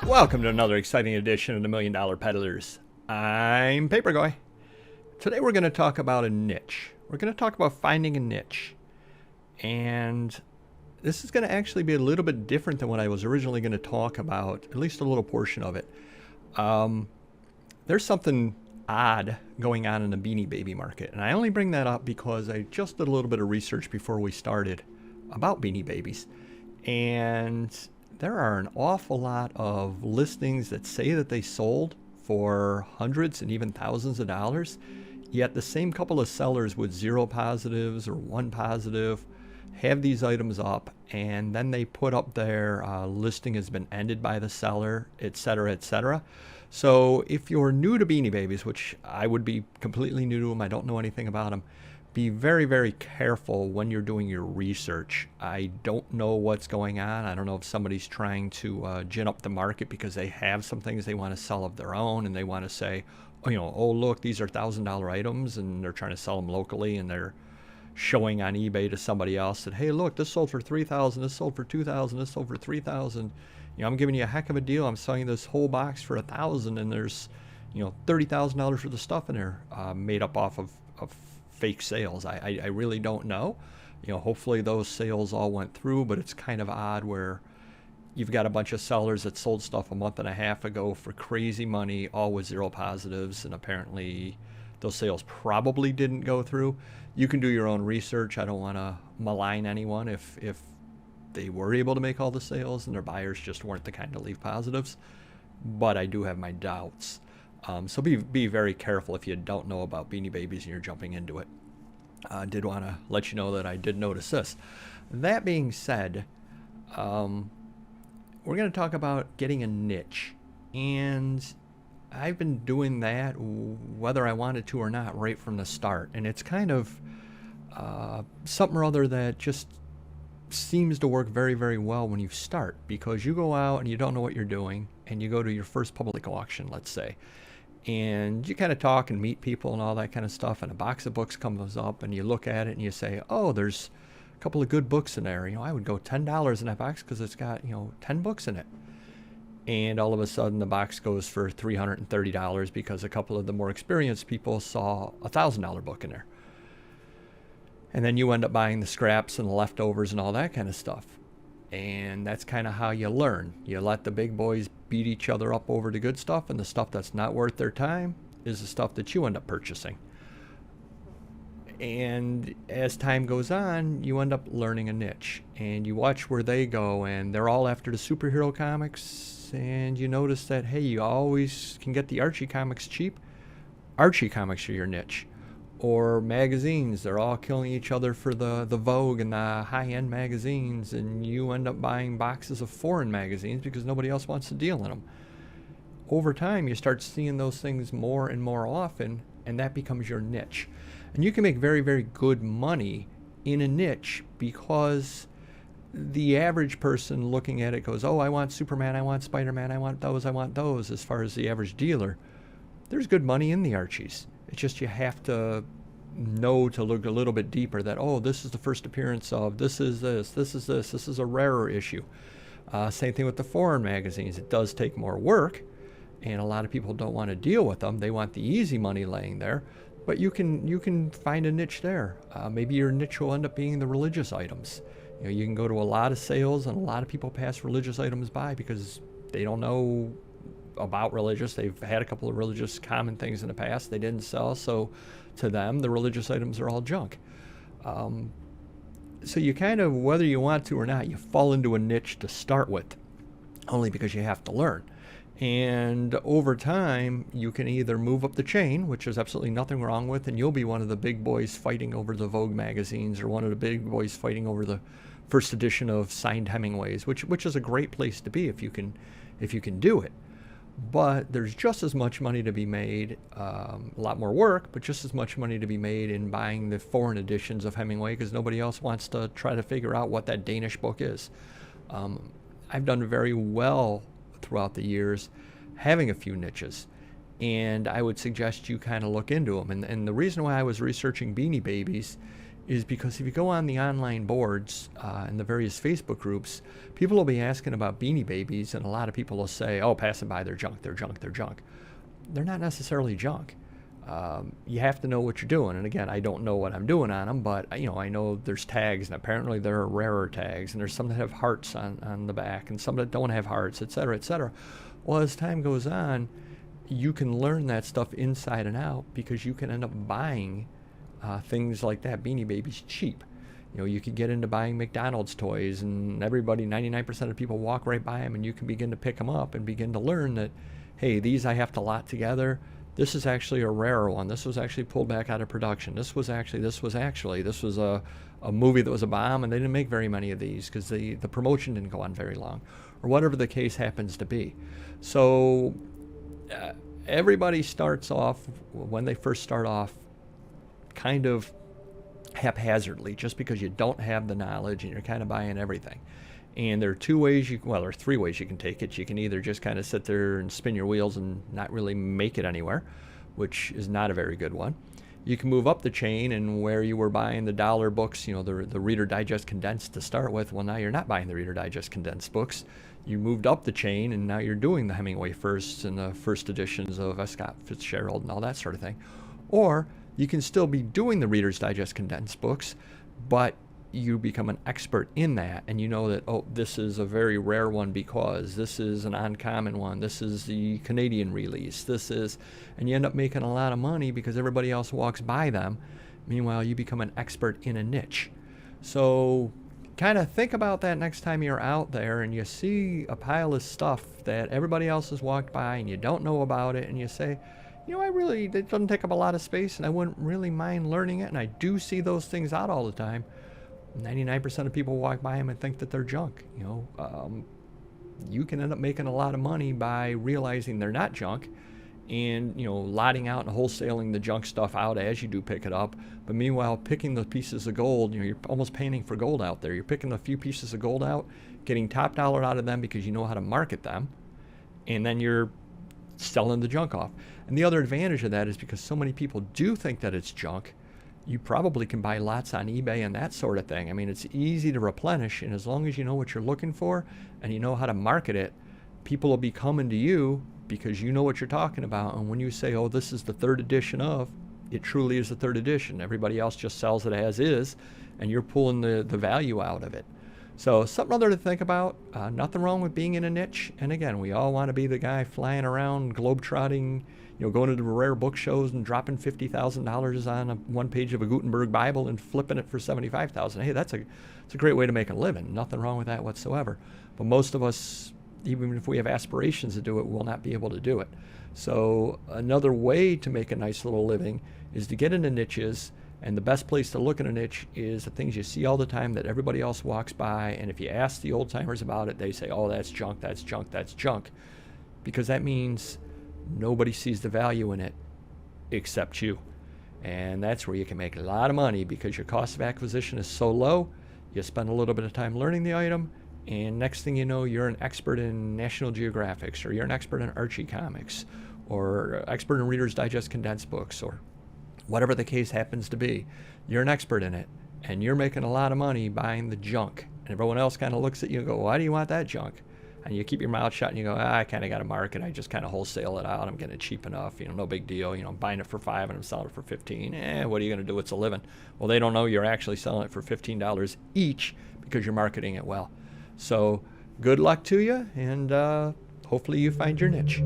Welcome to another exciting edition of the Million Dollar Peddlers. I'm Papergoy. Today we're going to talk about a niche. We're going to talk about finding a niche. And this is going to actually be a little bit different than what I was originally going to talk about, at least a little portion of it. There's something odd going on in the Beanie Baby market. And I only bring that up because I just did a little bit of research before we started about Beanie Babies. And there are an awful lot of listings that say that they sold for hundreds and even thousands of dollars, yet the same couple of sellers with 0 positives or 1 positive have these items up, and then they put up their listing has been ended by the seller, etc., etc. So if you're new to Beanie Babies, which I would be completely new to them, I don't know anything about them, be very, very careful when you're doing your research. I don't know what's going on. I don't know if somebody's trying to gin up the market because they have some things they want to sell of their own, and they want to say, oh look, these are $1,000 items, and they're trying to sell them locally, and they're showing on eBay to somebody else that, hey, look, this sold for $3,000, this sold for $2,000, this sold for $3,000. I'm giving you a heck of a deal. I'm selling this whole box for $1,000, and there's $30,000 worth of stuff in there made up off of fake sales. I really don't know. Hopefully those sales all went through, but it's kind of odd where you've got a bunch of sellers that sold stuff a month and a half ago for crazy money, all with 0 positives, and apparently those sales probably didn't go through. You can do your own research. I don't want to malign anyone if they were able to make all the sales and their buyers just weren't the kind to leave positives, but I do have my doubts. So be very careful if you don't know about Beanie Babies and you're jumping into it. I did want to let you know that I did notice this. That being said, we're going to talk about getting a niche. And I've been doing that whether I wanted to or not right from the start. And it's kind of something or other that just seems to work very, very well when you start, because you go out and you don't know what you're doing and you go to your first public auction, let's say, and you kind of talk and meet people and all that kind of stuff, and a box of books comes up and you look at it and you say, oh, there's a couple of good books in there. I would go $10 in that box because it's got 10 books in it. And all of a sudden the box goes for $330 because a couple of the more experienced people saw a $1,000 book in there. And then you end up buying the scraps and the leftovers and all that kind of stuff. And that's kind of how you learn. You let the big boys beat each other up over the good stuff, and the stuff that's not worth their time is the stuff that you end up purchasing. And as time goes on, you end up learning a niche, and you watch where they go, and they're all after the superhero comics, and you notice that, hey, you always can get the Archie comics cheap. Archie comics are your niche. Or magazines, they're all killing each other for the Vogue and the high-end magazines, and you end up buying boxes of foreign magazines because nobody else wants to deal in them. Over time, you start seeing those things more and more often, and that becomes your niche. And you can make very, very good money in a niche because the average person looking at it goes, oh, I want Superman, I want Spider-Man, I want those, as far as the average dealer. There's good money in the Archies. It's just you have to know to look a little bit deeper that, oh, this is the first appearance of, this is a rarer issue. Same thing with the foreign magazines. It does take more work, and a lot of people don't want to deal with them. They want the easy money laying there, but you can find a niche there. Maybe your niche will end up being the religious items. You can go to a lot of sales, and a lot of people pass religious items by because they don't know about religious. They've had a couple of religious common things in the past. They didn't sell, so to them, the religious items are all junk. So you kind of, whether you want to or not, you fall into a niche to start with, only because you have to learn. And over time, you can either move up the chain, which there's absolutely nothing wrong with, and you'll be one of the big boys fighting over the Vogue magazines, or one of the big boys fighting over the first edition of signed Hemingways, which is a great place to be if you can do it. But there's just as much money to be made, a lot more work, but just as much money to be made in buying the foreign editions of Hemingway, because nobody else wants to try to figure out what that Danish book is. I've done very well throughout the years having a few niches, and I would suggest you kind of look into them. And the reason why I was researching Beanie Babies is because if you go on the online boards and the various Facebook groups, people will be asking about Beanie Babies, and a lot of people will say, oh, pass them by, they're junk, they're junk, they're junk. They're not necessarily junk. You have to know what you're doing. And again, I don't know what I'm doing on them, but I know there's tags, and apparently there are rarer tags, and there's some that have hearts on the back, and some that don't have hearts, et cetera, et cetera. Well, as time goes on, you can learn that stuff inside and out, because you can end up buying things like that, Beanie Babies, cheap. You could get into buying McDonald's toys, and everybody, 99% of people walk right by them, and you can begin to pick them up and begin to learn that, hey, these I have to lot together. This is actually a rarer one. This was actually pulled back out of production. This was a movie that was a bomb, and they didn't make very many of these because the promotion didn't go on very long, or whatever the case happens to be. So everybody starts off, when they first start off, kind of haphazardly, just because you don't have the knowledge and you're kind of buying everything. And there are there are three ways you can take it. You can either just kind of sit there and spin your wheels and not really make it anywhere, which is not a very good one. You can move up the chain, and where you were buying the dollar books, the Reader Digest condensed to start with, well, now you're not buying the Reader Digest condensed books. You moved up the chain, and now you're doing the Hemingway firsts and the first editions of F. Scott Fitzgerald and all that sort of thing. Or you can still be doing the Reader's Digest condensed books, but you become an expert in that, and you know that, oh, this is a very rare one because this is an uncommon one, this is the Canadian release, and you end up making a lot of money because everybody else walks by them. Meanwhile, you become an expert in a niche. So kind of think about that next time you're out there and you see a pile of stuff that everybody else has walked by and you don't know about it, and you say, it doesn't take up a lot of space, and I wouldn't really mind learning it, and I do see those things out all the time. 99% of people walk by them and think that they're junk. You can end up making a lot of money by realizing they're not junk, and lotting out and wholesaling the junk stuff out as you do pick it up. But meanwhile, picking the pieces of gold, you're almost painting for gold out there. You're picking a few pieces of gold out, getting top dollar out of them because you know how to market them, and then you're selling the junk off. And the other advantage of that is because so many people do think that it's junk, you probably can buy lots on eBay and that sort of thing. I mean, it's easy to replenish, and as long as you know what you're looking for and you know how to market it, people will be coming to you because you know what you're talking about. And when you say, oh, this is the third edition of, it truly is the third edition. Everybody else just sells it as is, and you're pulling the value out of it. So something other to think about. Nothing wrong with being in a niche. And again, we all want to be the guy flying around, globetrotting, going to the rare book shows and dropping $50,000 on one page of a Gutenberg Bible and flipping it for $75,000. Hey, it's a great way to make a living. Nothing wrong with that whatsoever. But most of us, even if we have aspirations to do it, will not be able to do it. So another way to make a nice little living is to get into niches. And the best place to look at a niche is the things you see all the time that everybody else walks by. And if you ask the old timers about it, they say, oh, that's junk, that's junk, that's junk. Because that means nobody sees the value in it except you. And that's where you can make a lot of money because your cost of acquisition is so low. You spend a little bit of time learning the item, and next thing you know, you're an expert in National Geographics, or you're an expert in Archie comics, or expert in Reader's Digest condensed books, or whatever the case happens to be. You're an expert in it, and you're making a lot of money buying the junk. And everyone else kind of looks at you and go, why do you want that junk? And you keep your mouth shut and you go, I kind of got a market. I just kind of wholesale it out. I'm getting it cheap enough. No big deal. I'm buying it for $5 and I'm selling it for $15. What are you going to do? It's a living. Well, they don't know you're actually selling it for $15 each because you're marketing it well. So good luck to you, and hopefully you find your niche.